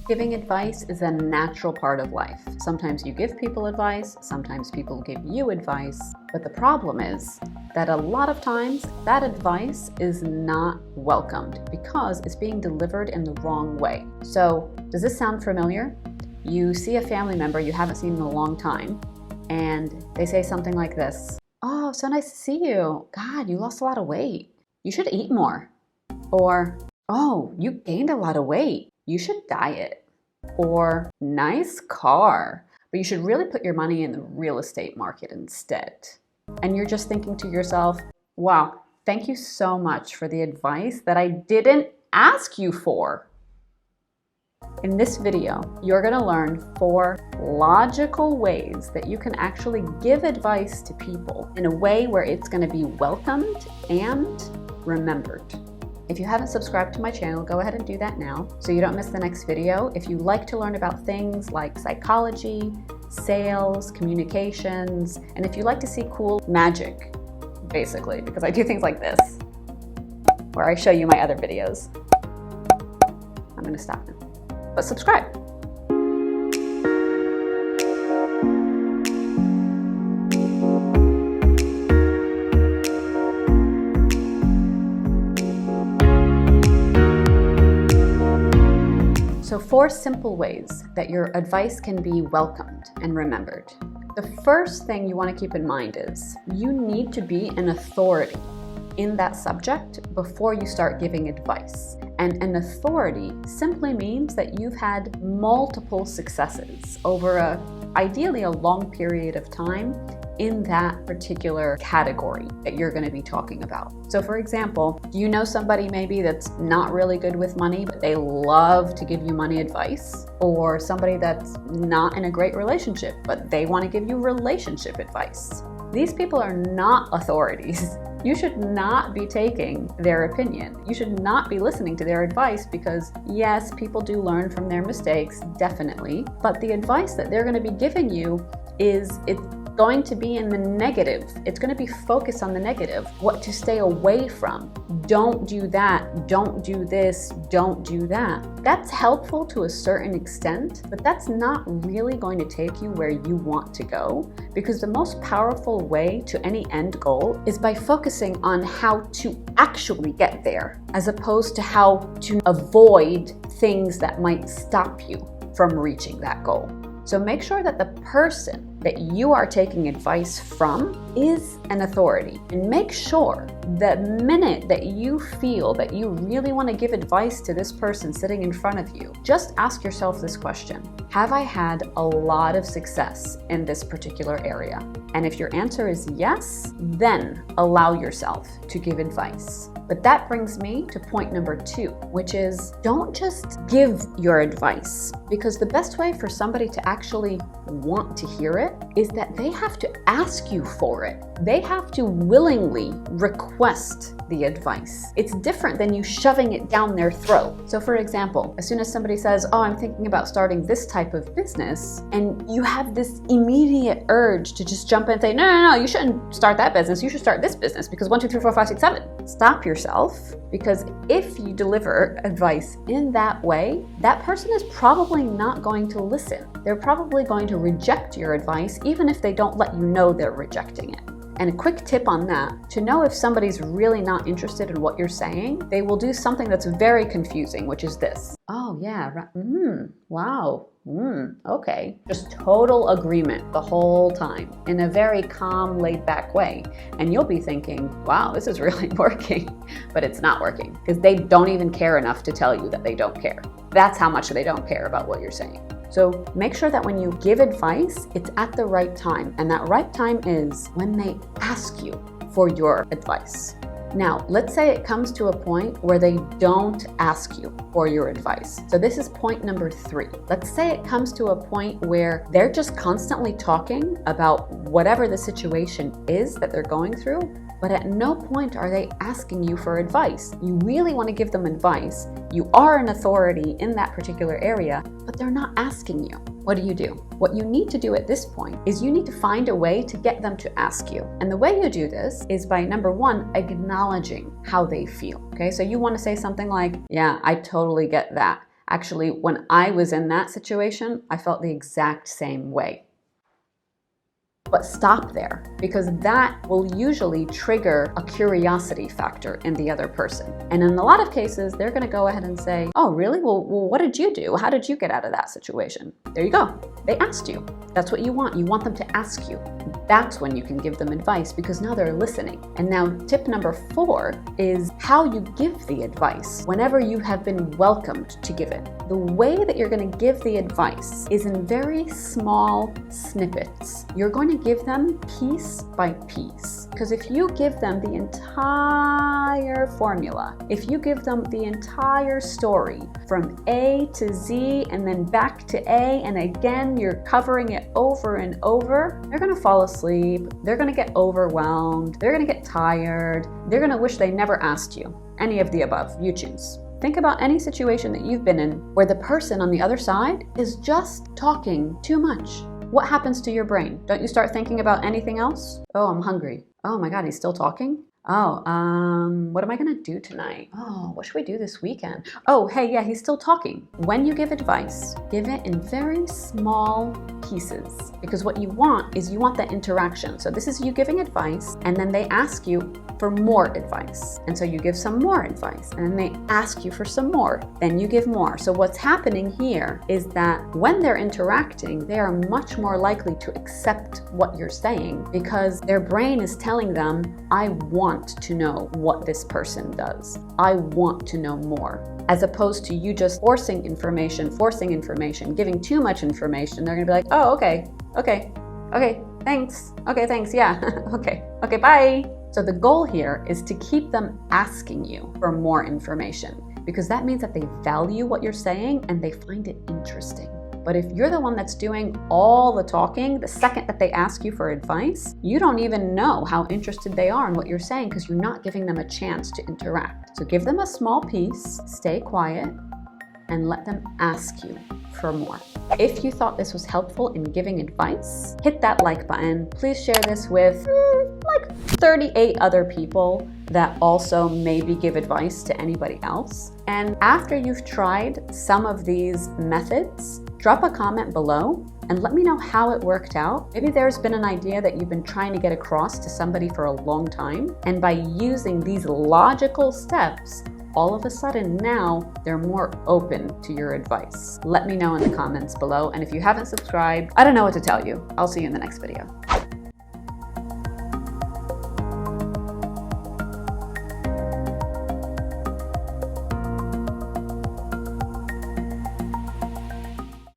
Giving advice is a natural part of life. Sometimes you give people advice, sometimes people give you advice, but the problem is that a lot of times that advice is not welcomed because it's being delivered in the wrong way. So, does this sound familiar? You see a family member you haven't seen in a long time, and they say something like this: "Oh, so nice to see you. God, you lost a lot of weight. You should eat more." Or, "Oh, you gained a lot of weight. You should diet." Or, "Nice car, but you should really put your money in the real estate market instead." And you're just thinking to yourself, wow, thank you so much for the advice that I didn't ask you for. In this video, you're going to learn 4 logical ways that you can actually give advice to people in a way where it's going to be welcomed and remembered. If you haven't subscribed to my channel, go ahead and do that now so you don't miss the next video. If you like to learn about things like psychology, sales, communications, and if you like to see cool magic, basically, because I do things like this, where I show you my other videos. I'm going to stop now. But subscribe. So 4 simple ways that your advice can be welcomed and remembered. The first thing you want to keep in mind is you need to be an authority in that subject before you start giving advice. And an authority simply means that you've had multiple successes over ideally a long period of time in that particular category that you're going to be talking about. So for example, do you know somebody maybe that's not really good with money, but they love to give you money advice? Or somebody that's not in a great relationship, but they want to give you relationship advice? These people are not authorities. You should not be taking their opinion. You should not be listening to their advice because yes, people do learn from their mistakes, definitely, but the advice that they're going to be giving you it's going to be in the negative. It's going to be focused on the negative, what to stay away from. Don't do that, don't do this, don't do that. That's helpful to a certain extent, but that's not really going to take you where you want to go, because the most powerful way to any end goal is by focusing on how to actually get there, as opposed to how to avoid things that might stop you from reaching that goal. So make sure that the person that you are taking advice from is an authority. And make sure the minute that you feel that you really want to give advice to this person sitting in front of you, just ask yourself this question: have I had a lot of success in this particular area? And if your answer is yes, then allow yourself to give advice. But that brings me to point number 2, which is don't just give your advice, because the best way for somebody to actually want to hear it is that they have to ask you for it. They have to willingly request the advice. It's different than you shoving it down their throat. So for example, as soon as somebody says, "Oh, I'm thinking about starting this type of business," and you have this immediate urge to just jump in and say, no, you shouldn't start that business. You should start this business because 1, 2, 3, 4, 5, 6, 7. Stop yourself, because if you deliver advice in that way, that person is probably not going to listen. They're probably going to reject your advice, even if they don't let you know they're rejecting it. And a quick tip on that, to know if somebody's really not interested in what you're saying, they will do something that's very confusing, which is this: "Oh yeah, wow, okay." Just total agreement the whole time in a very calm, laid back way. And you'll be thinking, wow, this is really working, but it's not working because they don't even care enough to tell you that they don't care. That's how much they don't care about what you're saying. So make sure that when you give advice, it's at the right time. And that right time is when they ask you for your advice. Now, let's say it comes to a point where they don't ask you for your advice. So this is point number 3. Let's say it comes to a point where they're just constantly talking about whatever the situation is that they're going through, but at no point are they asking you for advice. You really want to give them advice. You are an authority in that particular area, but they're not asking you. What do? What you need to do at this point is you need to find a way to get them to ask you. And the way you do this is by, number 1, acknowledging how they feel. Okay, so you want to say something like, "Yeah, I totally get that. Actually, when I was in that situation, I felt the exact same way. But stop there, because that will usually trigger a curiosity factor in the other person. And in a lot of cases, they're going to go ahead and say, oh, really? Well, what did you do? How did you get out of that situation? There you go. They asked you. That's what you want. You want them to ask you. That's when you can give them advice, because now they're listening. And now tip number 4 is how you give the advice whenever you have been welcomed to give it. The way that you're going to give the advice is in very small snippets. You're going to give them piece by piece. Because if you give them the entire formula, if you give them the entire story from A to Z and then back to A, and again, you're covering it over and over, they're going to fall asleep, they're going to get overwhelmed, they're going to get tired, they're going to wish they never asked you. Any of the above, you choose. Think about any situation that you've been in where the person on the other side is just talking too much. What happens to your brain? Don't you start thinking about anything else? Oh, I'm hungry. Oh my God, he's still talking? Oh, what am I gonna do tonight? Oh, what should we do this weekend? Oh, hey, yeah, he's still talking. When you give advice, give it in very small pieces, because what you want is you want that interaction. So this is you giving advice, and then they ask you for more advice. And so you give some more advice, and then they ask you for some more, then you give more. So what's happening here is that when they're interacting, they are much more likely to accept what you're saying, because their brain is telling them, I want to know what this person does. I want to know more. As opposed to you just forcing information, giving too much information. They're gonna be like, oh, okay, thanks, yeah, okay, bye. So the goal here is to keep them asking you for more information, because that means that they value what you're saying and they find it interesting. But if you're the one that's doing all the talking, the second that they ask you for advice, you don't even know how interested they are in what you're saying, because you're not giving them a chance to interact. So give them a small piece, stay quiet, and let them ask you for more. If you thought this was helpful in giving advice, hit that like button. Please share this with like 38 other people that also maybe give advice to anybody else. And after you've tried some of these methods, drop a comment below and let me know how it worked out. Maybe there's been an idea that you've been trying to get across to somebody for a long time, and by using these logical steps, all of a sudden now they're more open to your advice. Let me know in the comments below, and if you haven't subscribed, I don't know what to tell you. I'll see you in the next video.